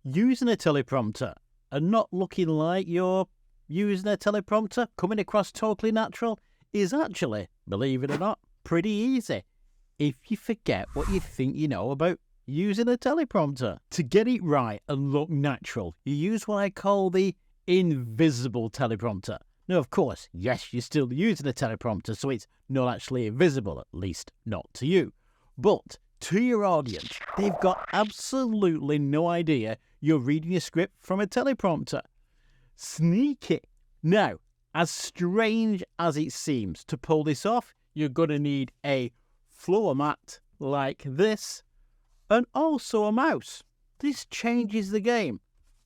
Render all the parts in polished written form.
Using a teleprompter and not looking like you're using a teleprompter, coming across totally natural, is actually, believe it or not, pretty easy if you forget what you think you know about using a teleprompter. To get it right and look natural, you use what I call the invisible teleprompter. Now, of course, yes, you're still using a teleprompter, so it's not actually invisible, at least not to you. But to your audience, they've got absolutely no idea you're reading a script from a teleprompter. Sneaky. Now, as strange as it seems, to pull this off, you're going to need a floor mat like this, and also a mouse. This changes the game,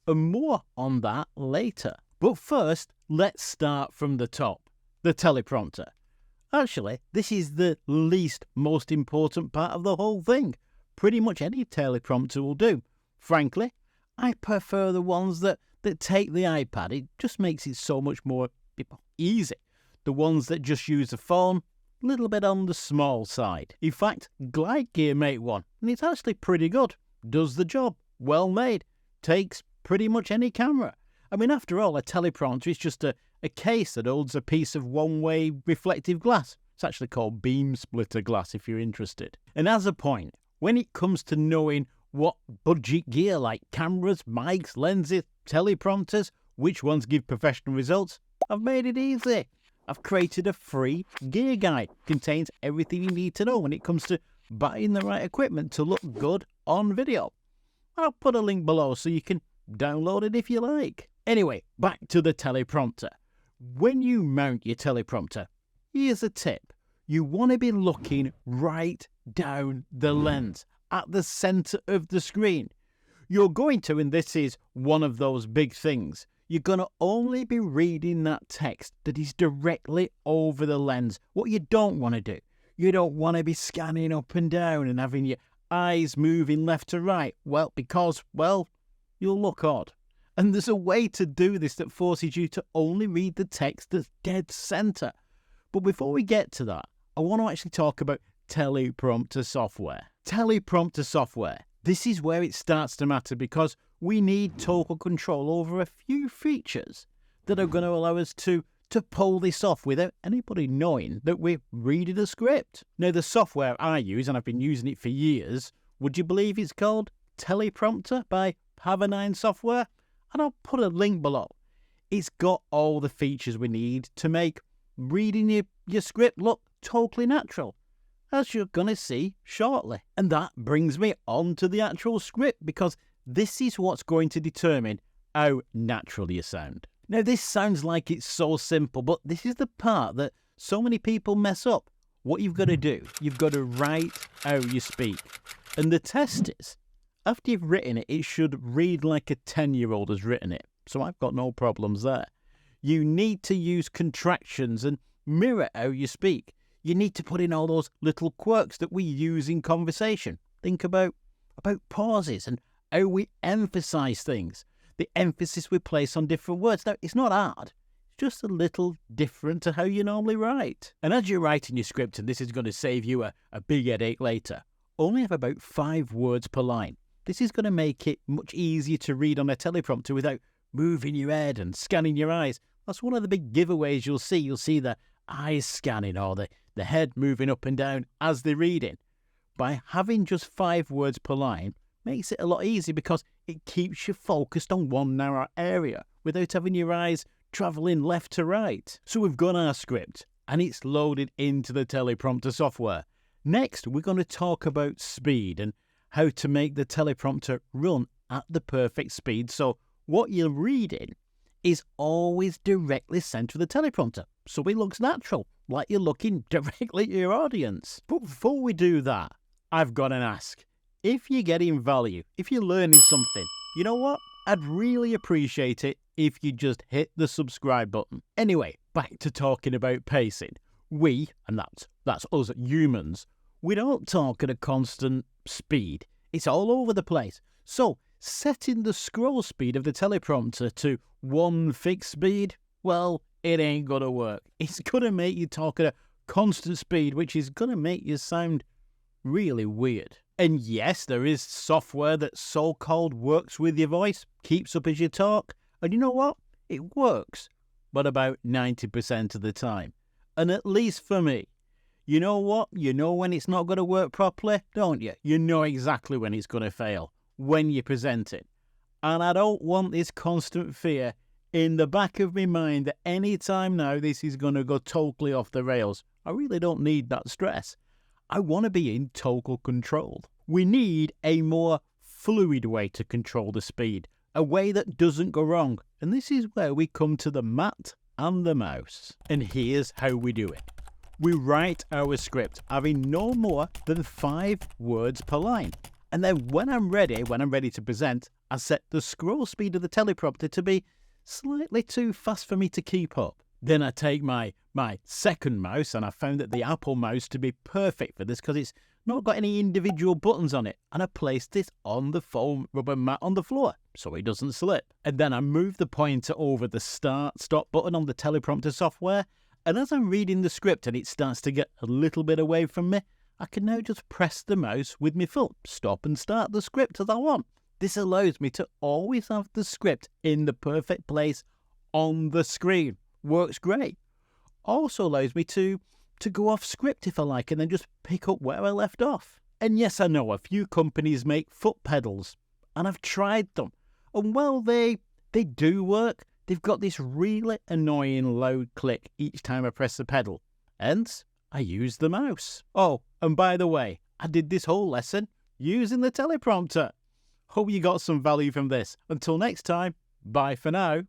and more on that later. But first, let's start from the top, the teleprompter. Actually, this is the least most important part of the whole thing. Pretty much any teleprompter will do. Frankly, I prefer the ones that take the iPad. It just makes it so much more easy. The ones that just use the phone, a little bit on the small side. In fact, Glide Gear make one, and it's actually pretty good. Does the job. Well made. Takes pretty much any camera. I mean, after all, a teleprompter is just a case that holds a piece of one-way reflective glass. It's actually called beam splitter glass if you're interested. And as a point, when it comes to knowing what budget gear like cameras, mics, lenses, teleprompters, which ones give professional results, I've made it easy. I've created a free gear guide. Contains everything you need to know when it comes to buying the right equipment to look good on video. I'll put a link below so you can download it if you like. Anyway, back to the teleprompter. When you mount your teleprompter, here's a tip. You want to be looking right down the lens, at the center of the screen. You're going to, and this is one of those big things, you're going to only be reading that text that is directly over the lens. What you don't want to do, you don't want to be scanning up and down and having your eyes moving left to right. Well, because, you'll look odd. And there's a way to do this that forces you to only read the text that's dead center. But before we get to that, I want to actually talk about teleprompter software. Teleprompter software. This is where it starts to matter because we need total control over a few features that are going to allow us to pull this off without anybody knowing that we're reading a script. Now, the software I use, and I've been using it for years, would you believe it's called Teleprompter by Pavonine Software? And I'll put a link below. It's got all the features we need to make reading your script look totally natural, as you're going to see shortly. And that brings me on to the actual script, because this is what's going to determine how natural you sound. Now, this sounds like it's so simple, but this is the part that so many people mess up. What you've got to do, you've got to write how you speak. And the test is, after you've written it, it should read like a 10-year-old has written it. So I've got no problems there. You need to use contractions and mirror how you speak. You need to put in all those little quirks that we use in conversation. Think about pauses and how we emphasize things. The emphasis we place on different words. Now, it's not hard. It's just a little different to how you normally write. And as you're writing your script, and this is going to save you a big headache later, only have about 5 words per line. This is going to make it much easier to read on a teleprompter without moving your head and scanning your eyes. That's one of the big giveaways you'll see. You'll see the eyes scanning or the head moving up and down as they're reading. By having just 5 words per line makes it a lot easier because it keeps you focused on one narrow area without having your eyes travelling left to right. So we've got our script and it's loaded into the teleprompter software. Next, we're going to talk about speed and how to make the teleprompter run at the perfect speed so what you're reading is always directly sent to the teleprompter, so it looks natural, like you're looking directly at your audience. But before we do that, I've got an ask. If you're getting value, if you're learning something, you know what? I'd really appreciate it if you just hit the subscribe button. Anyway, back to talking about pacing. We, and that's us humans, we don't talk at a constant speed. It's all over the place. So, setting the scroll speed of the teleprompter to one fixed speed, well, it ain't gonna work. It's gonna make you talk at a constant speed, which is gonna make you sound really weird. And yes, there is software that so-called works with your voice, keeps up as you talk. And you know what? It works, but about 90% of the time. And at least for me, you know what? You know when it's not going to work properly, don't you? You know exactly when it's going to fail, when you present it. And I don't want this constant fear in the back of my mind that any time now this is going to go totally off the rails. I really don't need that stress. I want to be in total control. We need a more fluid way to control the speed, a way that doesn't go wrong. And this is where we come to the mat and the mouse. And here's how we do it. We write our script having no more than 5 words per line. And then when I'm ready to present, I set the scroll speed of the teleprompter to be slightly too fast for me to keep up. Then I take my second mouse, and I found that the Apple mouse to be perfect for this because it's not got any individual buttons on it. And I placed this on the foam rubber mat on the floor so it doesn't slip. And then I move the pointer over the stop button on the teleprompter software. And as I'm reading the script and it starts to get a little bit away from me, I can now just press the mouse with my foot, stop and start the script as I want. This allows me to always have the script in the perfect place on the screen. Works great. Also allows me to go off script if I like and then just pick up where I left off. And yes, I know a few companies make foot pedals and I've tried them. And while they do work, they've got this really annoying loud click each time I press the pedal. Hence, I use the mouse. Oh, and by the way, I did this whole lesson using the teleprompter. Hope you got some value from this. Until next time, bye for now.